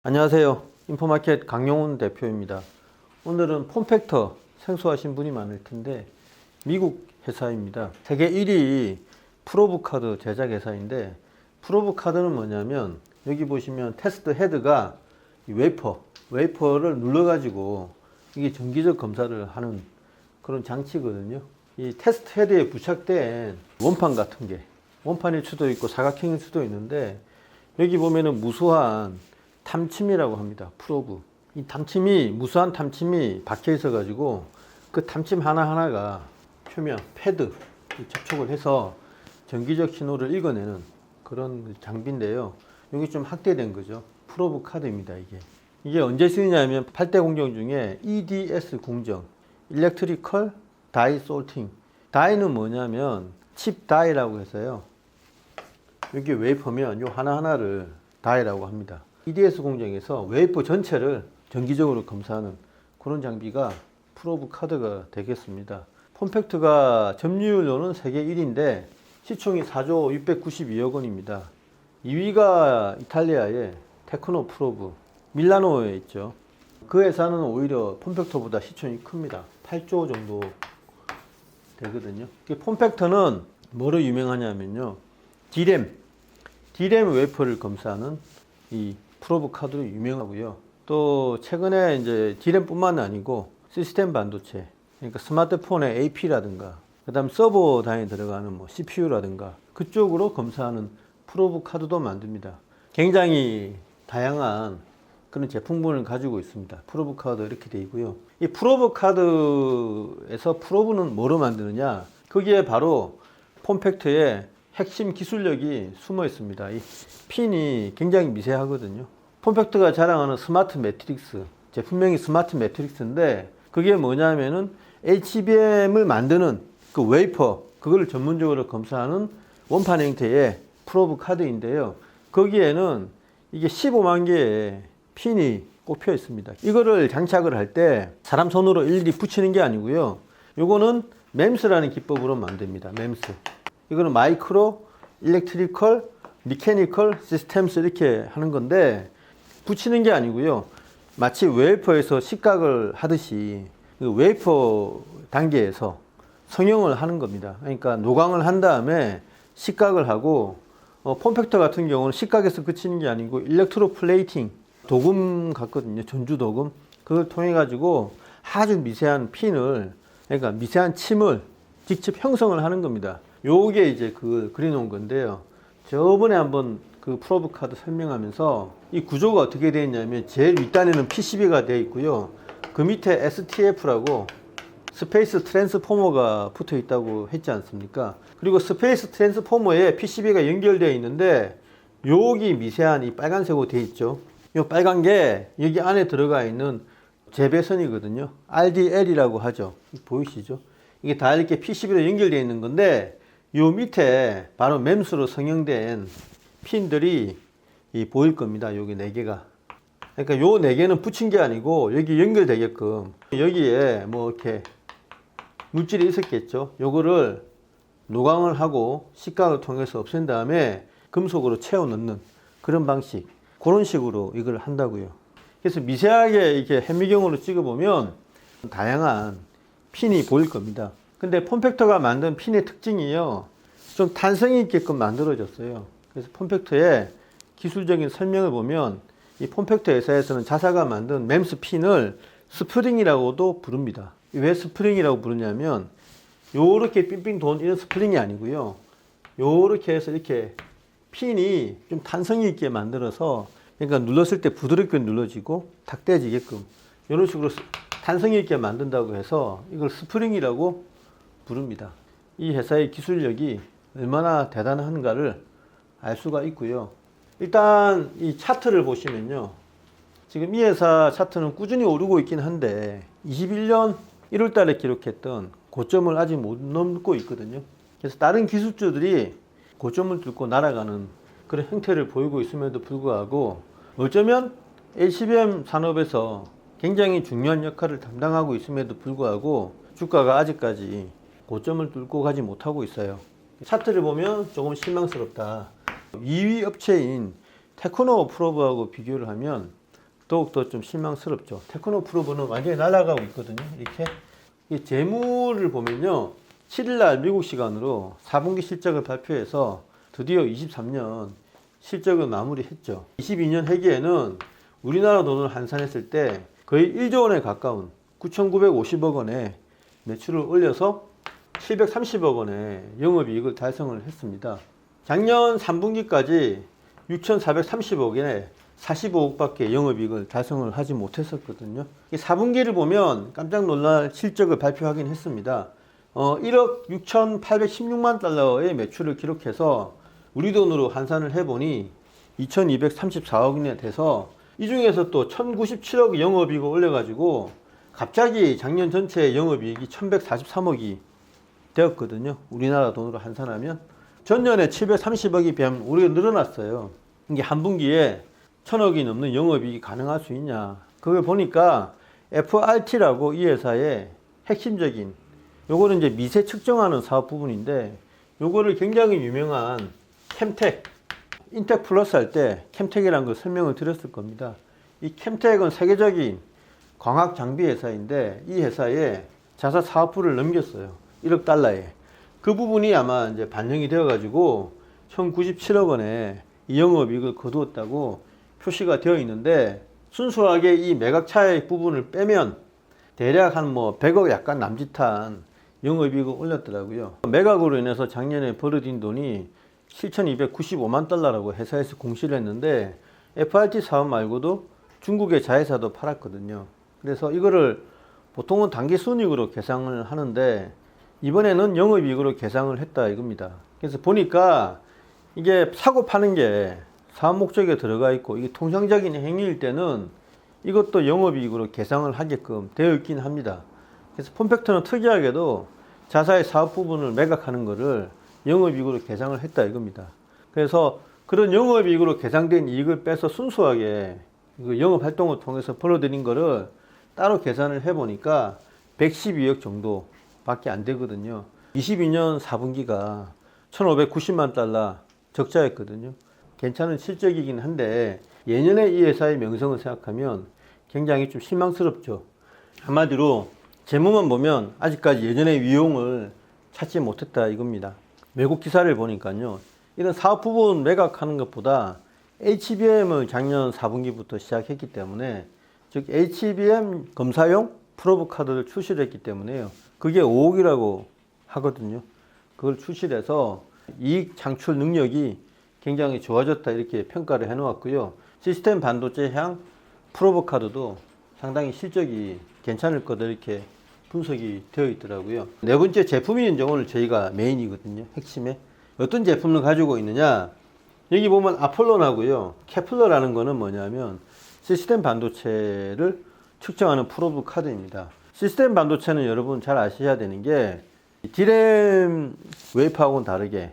안녕하세요. 인포마켓 강용훈 대표입니다. 오늘은 폼팩터 생소하신 분이 많을 텐데 미국 회사입니다. 세계 1위 프로브카드 제작 회사인데 프로브카드는 뭐냐면 여기 보시면 테스트 헤드가 웨이퍼를 눌러가지고 이게 정기적 검사를 하는 그런 장치거든요. 이 테스트 헤드에 부착된 원판 같은 게 원판일 수도 있고 사각형일 수도 있는데 여기 보면은 무수한 탐침이라고 합니다. 프로브. 이 무수한 탐침이 박혀 있어 가지고 그 탐침 하나하나가 표면, 패드 접촉을 해서 전기적 신호를 읽어내는 그런 장비인데요. 여기 좀 확대된 거죠. 프로브 카드입니다, 이게 언제 쓰이냐면 8대 공정 중에 EDS 공정, Electrical Die Sorting. 다이는 뭐냐면 칩 다이라고 해서요. 여기 웨이퍼면 요 하나하나를 다이라고 합니다. EDS 공정에서 웨이퍼 전체를 정기적으로 검사하는 그런 장비가 프로브 카드가 되겠습니다. 폼팩트가 점유율로는 세계 1위인데 시총이 4조 692억 원입니다. 2위가 이탈리아의 테크노 프로브, 밀라노에 있죠. 그 회사는 오히려 폼팩터보다 시총이 큽니다. 8조 정도 되거든요. 폼팩터는 뭐로 유명하냐면요. D램 웨이퍼를 검사하는 이 프로브 카드로 유명하고요. 또 최근에 이제 D램뿐만 아니고 시스템 반도체, 그러니까 스마트폰의 AP라든가, 그다음 서버 단위에 들어가는 뭐 CPU라든가 그쪽으로 검사하는 프로브 카드도 만듭니다. 굉장히 다양한 그런 제품군을 가지고 있습니다. 프로브 카드 이렇게 되어 있고요. 이 프로브 카드에서 프로브는 뭐로 만드느냐? 거기에 바로 폼팩트의 핵심 기술력이 숨어 있습니다. 이 핀이 굉장히 미세하거든요. 폼팩트가 자랑하는 스마트 매트릭스, 제품명이 스마트 매트릭스인데 그게 뭐냐면은 HBM을 만드는 그 웨이퍼, 그걸 전문적으로 검사하는 원판 형태의 프로브 카드인데요. 거기에는 이게 15만 개의 핀이 꼽혀 있습니다. 이거를 장착을 할 때 사람 손으로 일일이 붙이는 게 아니고요. 요거는 MEMS라는 기법으로 만듭니다. MEMS. 이거는 마이크로 일렉트리컬 미케니컬 시스템스 이렇게 하는 건데 붙이는 게 아니고요. 마치 웨이퍼에서 식각을 하듯이 웨이퍼 단계에서 성형을 하는 겁니다. 그러니까 노광을 한 다음에 식각을 하고 폼팩터 같은 경우는 식각에서 그치는 게 아니고 일렉트로 플레이팅 도금 같거든요. 전주 도금. 그걸 통해 가지고 아주 미세한 핀을, 그러니까 미세한 침을 직접 형성을 하는 겁니다. 요게 이제 그 그려놓은 건데요. 저번에 한번 그 프로브 카드 설명하면서 이 구조가 어떻게 되어 있냐면 제일 윗단에는 PCB가 되어 있고요. 그 밑에 STF라고 스페이스 트랜스포머가 붙어 있다고 했지 않습니까? 그리고 스페이스 트랜스포머에 PCB가 연결되어 있는데 여기 미세한 이 빨간색으로 되어 있죠. 이 빨간 게 여기 안에 들어가 있는 재배선이거든요. RDL이라고 하죠. 보이시죠? 이게 다 이렇게 PCB로 연결되어 있는 건데 요 밑에 바로 MEMS로 성형된 핀들이 보일 겁니다. 여기 4개가. 그러니까 요 4개는 붙인 게 아니고 여기 연결되게끔 여기에 뭐 이렇게 물질이 있었겠죠. 요거를 노광을 하고 식각을 통해서 없앤 다음에 금속으로 채워 넣는 그런 방식. 그런 식으로 이걸 한다고요. 그래서 미세하게 이렇게 현미경으로 찍어보면 다양한 핀이 보일 겁니다. 근데 폼팩터가 만든 핀의 특징이요. 좀 탄성이 있게끔 만들어졌어요. 그래서 폼팩터의 기술적인 설명을 보면 이 폼팩터 회사에서는 자사가 만든 MEMS 핀을 스프링이라고도 부릅니다. 왜 스프링이라고 부르냐면 요렇게 삥삥 돈 이런 스프링이 아니고요. 요렇게 해서 이렇게 핀이 좀 탄성이 있게 만들어서 그러니까 눌렀을 때 부드럽게 눌러지고 탁 떼지게끔 이런 식으로 탄성이 있게 만든다고 해서 이걸 스프링이라고 부릅니다. 이 회사의 기술력이 얼마나 대단한가를 알 수가 있고요. 일단 이 차트를 보시면요. 지금 이 회사 차트는 꾸준히 오르고 있긴 한데 21년 1월 달에 기록했던 고점을 아직 못 넘고 있거든요. 그래서 다른 기술주들이 고점을 뚫고 날아가는 그런 형태를 보이고 있음에도 불구하고 어쩌면 HBM 산업에서 굉장히 중요한 역할을 담당하고 있음에도 불구하고 주가가 아직까지 고점을 뚫고 가지 못하고 있어요. 차트를 보면 조금 실망스럽다. 2위 업체인 테크노 프로브하고 비교를 하면 더욱더 좀 실망스럽죠. 테크노 프로브는 완전히 날아가고 있거든요. 이렇게 이 재무를 보면요, 7일날 미국 시간으로 4분기 실적을 발표해서 드디어 23년 실적을 마무리했죠. 22년 회계에는 우리나라 돈을 환산했을 때 거의 1조 원에 가까운 9,950억 원의 매출을 올려서 730억 원의 영업이익을 달성을 했습니다. 작년 3분기까지 6,430억에 45억밖에 영업이익을 달성을 하지 못했었거든요. 4분기를 보면 깜짝 놀랄 실적을 발표하긴 했습니다. 1억 6,816만 달러의 매출을 기록해서 우리 돈으로 환산을 해보니 2,234억 원이 돼서 이 중에서 또 1,097억 영업이익을 올려가지고 갑자기 작년 전체 영업이익이 1,143억이 되었거든요. 우리나라 돈으로 환산하면 전년에 730억이 비하면 우리가 늘어났어요. 이게 한 분기에 1,000억이 넘는 영업이익이 가능할 수 있냐? 그걸 보니까 FRT라고 이 회사의 핵심적인, 요거는 이제 미세 측정하는 사업 부분인데, 요거를 굉장히 유명한 캠텍, 인텍 플러스 할 때 캠텍이라는 걸 설명을 드렸을 겁니다. 이 캠텍은 세계적인 광학 장비 회사인데, 이 회사에 자사 사업부를 넘겼어요. 1억 달러에. 그 부분이 아마 이제 반영이 되어가지고 1,097억 원의 이 영업이익을 거두었다고 표시가 되어 있는데, 순수하게 이 매각 차익 부분을 빼면 대략 한 100억 약간 남짓한 영업이익을 올렸더라고요. 매각으로 인해서 작년에 벌어진 돈이 7,295만 달러라고 회사에서 공시를 했는데, FRT 사업 말고도 중국의 자회사도 팔았거든요. 그래서 이거를 보통은 단기 순이익으로 계산을 하는데, 이번에는 영업이익으로 계산을 했다 이겁니다. 그래서 보니까 이게 사고 파는 게 사업 목적에 들어가 있고, 이게 통상적인 행위일 때는 이것도 영업이익으로 계산을 하게끔 되어 있긴 합니다. 그래서 폼팩터는 특이하게도 자사의 사업 부분을 매각하는 것을 영업이익으로 계산을 했다 이겁니다. 그래서 그런 영업이익으로 계산된 이익을 빼서 순수하게 영업 활동을 통해서 벌어들인 거를 따로 계산을 해보니까 112억 정도 밖에 안 되거든요. 22년 4분기가 1,590만 달러 적자였거든요. 괜찮은 실적이긴 한데, 예년에 이 회사의 명성을 생각하면 굉장히 좀 실망스럽죠. 한마디로 재무만 보면 아직까지 예전의 위용을 찾지 못했다 이겁니다. 외국 기사를 보니까요, 이런 사업 부분 매각하는 것보다 HBM을 작년 4분기부터 시작했기 때문에, 즉 HBM 검사용 프로브 카드를 출시를 했기 때문에요, 그게 5억이라고 하거든요. 그걸 출시해서 이익 창출 능력이 굉장히 좋아졌다 이렇게 평가를 해 놓았고요. 시스템 반도체향 프로브 카드도 상당히 실적이 괜찮을 거다 이렇게 분석이 되어 있더라고요. 네 번째 제품이 이제 오늘 저희가 메인이거든요. 핵심에 어떤 제품을 가지고 있느냐, 여기 보면 아폴론하고요, 케플러라는 거는 뭐냐면 시스템 반도체를 측정하는 프로브 카드입니다. 시스템 반도체는 여러분 잘 아셔야 되는 게, D램 웨이퍼하고는 다르게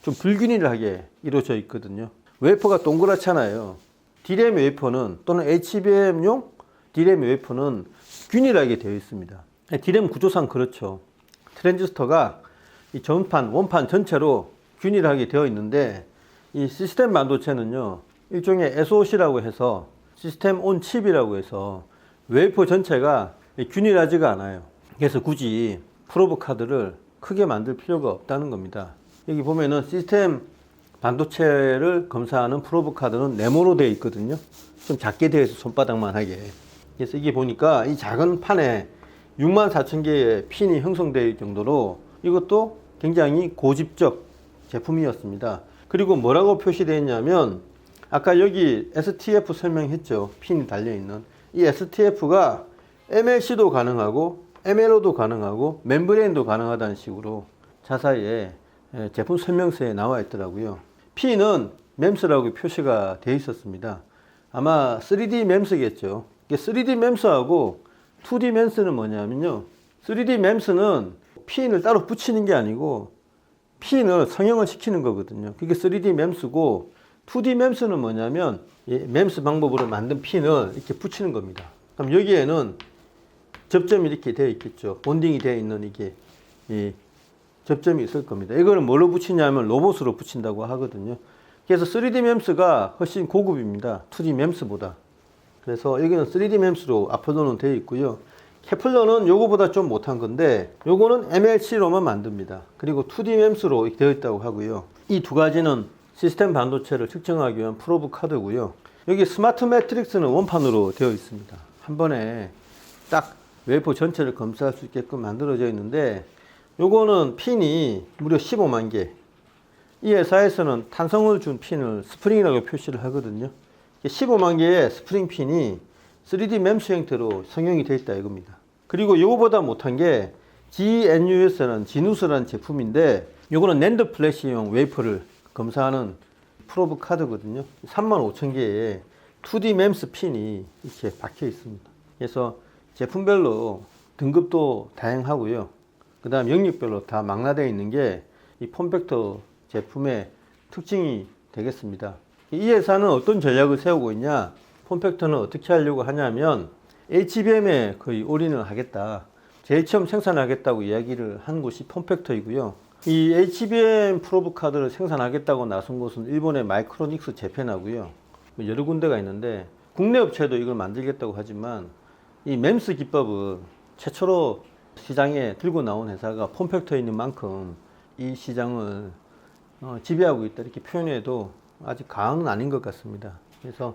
좀 불균일하게 이루어져 있거든요. 웨이퍼가 동그랗잖아요. D램 웨이퍼는, 또는 HBM용 D램 웨이퍼는 균일하게 되어 있습니다. D램 구조상 그렇죠. 트랜지스터가 이 전판, 원판 전체로 균일하게 되어 있는데, 이 시스템 반도체는요, 일종의 SOC라고 해서 시스템 온 칩이라고 해서 웨이퍼 전체가 균일하지가 않아요. 그래서 굳이 프로브 카드를 크게 만들 필요가 없다는 겁니다. 여기 보면은 시스템 반도체를 검사하는 프로브 카드는 네모로 되어 있거든요. 좀 작게 되어 있어, 손바닥만 하게. 그래서 이게 보니까 이 작은 판에 64,000개의 핀이 형성되어 있을 정도로 이것도 굉장히 고집적 제품이었습니다. 그리고 뭐라고 표시되어 있냐면, 아까 여기 STF 설명했죠. 핀이 달려있는. 이 STF가 MLC도 가능하고 MLO도 가능하고 멤브레인도 가능하다는 식으로 자사의 제품 설명서에 나와 있더라고요. P는 MEMS라고 표시가 되어 있었습니다. 아마 3D MEMS겠죠. 3D MEMS하고 2D MEMS는 뭐냐면요, 3D MEMS는 핀을 따로 붙이는 게 아니고 핀을 성형을 시키는 거거든요. 그게 3D MEMS고, 2D MEMS는 뭐냐면 MEMS 방법으로 만든 핀을 이렇게 붙이는 겁니다. 그럼 여기에는 접점이 이렇게 되어 있겠죠. 본딩이 되어 있는 이게 이 접점이 있을 겁니다. 이거는 뭘로 붙이냐면 로봇으로 붙인다고 하거든요. 그래서 3D MEMS가 훨씬 고급입니다. 2D MEMS보다. 그래서 여기는 3D 맴스로 앞으로는 되어 있고요. 케플러는 요거보다 좀 못한 건데 요거는 MLC로만 만듭니다. 그리고 2D 맴스로 되어 있다고 하고요. 이 두 가지는 시스템 반도체를 측정하기 위한 프로브 카드고요. 여기 스마트 매트릭스는 원판으로 되어 있습니다. 한 번에 딱 웨이퍼 전체를 검사할 수 있게끔 만들어져 있는데 요거는 핀이 무려 15만 개. 이 회사에서는 탄성을 준 핀을 스프링이라고 표시를 하거든요. 15만 개의 스프링 핀이 3D 맴스 형태로 성형이 되어 있다 이겁니다. 그리고 요거보다 못한 게 GNUS라는 지누스라는 제품인데 요거는 낸드 플래시용 웨이퍼를 검사하는 프로브 카드거든요. 35,000개의 2D 맴스 핀이 이렇게 박혀 있습니다. 그래서 제품별로 등급도 다양하고요. 그 다음 영역별로 다 망라되어 있는 게 이 폼팩터 제품의 특징이 되겠습니다. 이 회사는 어떤 전략을 세우고 있냐? 폼팩터는 어떻게 하려고 하냐면 HBM에 거의 올인을 하겠다. 제일 처음 생산하겠다고 이야기를 한 곳이 폼팩터이고요. 이 HBM 프로브 카드를 생산하겠다고 나선 곳은 일본의 마이크로닉스 재팬하고요. 여러 군데가 있는데 국내 업체도 이걸 만들겠다고 하지만 이 맴스 기법은 최초로 시장에 들고 나온 회사가 폼팩터에 있는 만큼 이 시장을 지배하고 있다 이렇게 표현해도 아직 과언은 아닌 것 같습니다. 그래서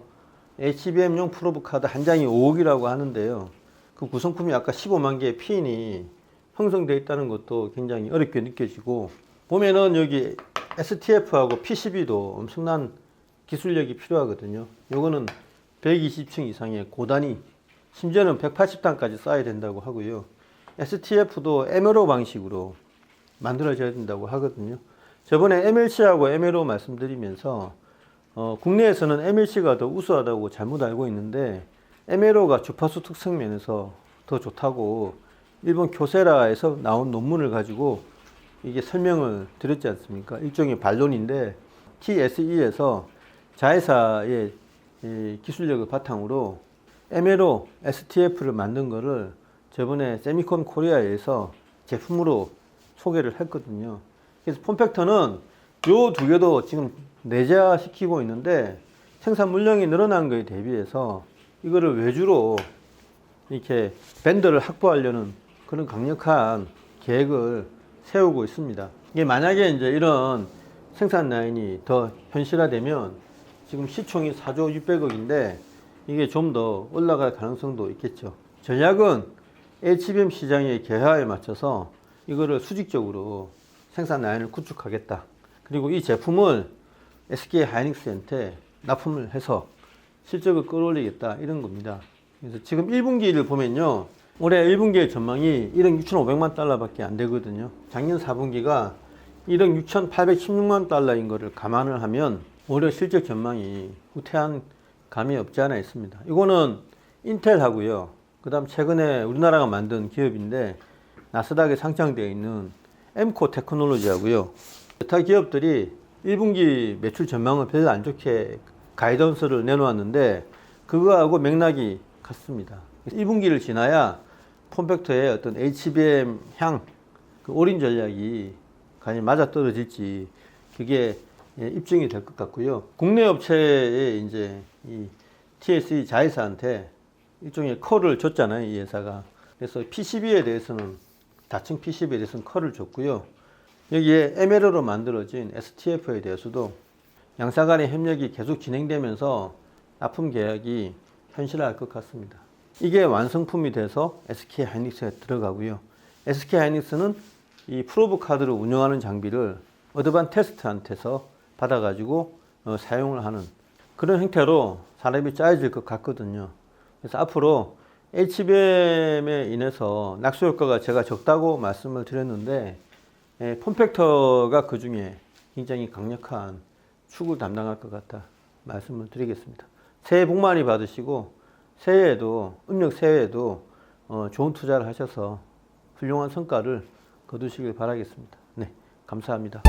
HBM용 프로브 카드 한 장이 5억이라고 하는데요. 그 구성품이 아까 15만 개의 핀이 형성되어 있다는 것도 굉장히 어렵게 느껴지고 보면은 여기 STF하고 PCB도 엄청난 기술력이 필요하거든요. 요거는 120층 이상의 고단위 심지어는 180단까지 쌓아야 된다고 하고요. STF도 MLO 방식으로 만들어져야 된다고 하거든요. 저번에 MLC하고 MLO 말씀드리면서 국내에서는 MLC가 더 우수하다고 잘못 알고 있는데 MLO가 주파수 특성 면에서 더 좋다고 일본 교세라에서 나온 논문을 가지고 이게 설명을 드렸지 않습니까? 일종의 반론인데 TSE에서 자회사의 기술력을 바탕으로 MLO, STF를 만든 거를 저번에 세미콘 코리아에서 제품으로 소개를 했거든요. 그래서 폼팩터는 요 두 개도 지금 내재화시키고 있는데 생산 물량이 늘어난 거에 대비해서 이거를 외주로 이렇게 밴더를 확보하려는 그런 강력한 계획을 세우고 있습니다. 이게 만약에 이제 이런 생산 라인이 더 현실화되면 지금 시총이 4조 600억인데 이게 좀 더 올라갈 가능성도 있겠죠. 전략은 HBM 시장의 개화에 맞춰서 이거를 수직적으로 생산 라인을 구축하겠다. 그리고 이 제품을 SK 하이닉스한테 납품을 해서 실적을 끌어올리겠다 이런 겁니다. 그래서 지금 1분기를 보면요. 올해 1분기의 전망이 1억 6,500만 달러밖에 안 되거든요. 작년 4분기가 1억 6,816만 달러인 거를 감안을 하면 올해 실적 전망이 후퇴한 감이 없지 않아 있습니다. 이거는 인텔하고요. 그 다음 최근에 우리나라가 만든 기업인데 나스닥에 상장되어 있는 엠코 테크놀로지하고요. 기타 기업들이 1분기 매출 전망을 별로 안 좋게 가이던스를 내놓았는데 그거하고 맥락이 같습니다. 1분기를 지나야 폼팩터의 어떤 HBM 향, 그 올인 전략이 과연 맞아떨어질지 그게 입증이 될 것 같고요. 국내 업체에 이제 이 TSE 자회사한테 일종의 컬을 줬잖아요, 이 회사가. 그래서 PCB에 대해서는 다층 PCB에 대해서는 컬을 줬고요. 여기에 MLO로 만들어진 STF에 대해서도 양사 간의 협력이 계속 진행되면서 납품 계약이 현실화할 것 같습니다. 이게 완성품이 돼서 SK 하이닉스에 들어가고요. SK 하이닉스는 이 프로브 카드를 운영하는 장비를 어드반 테스트한테서 받아가지고 사용을 하는 그런 형태로 산업이 짜여질 것 같거든요. 그래서 앞으로 HBM에 인해서 낙수 효과가 제가 적다고 말씀을 드렸는데 폼팩터가 그 중에 굉장히 강력한 축을 담당할 것 같다 말씀을 드리겠습니다. 새해 복 많이 받으시고 새해에도 음력 새해에도 좋은 투자를 하셔서 훌륭한 성과를 거두시길 바라겠습니다. 네, 감사합니다.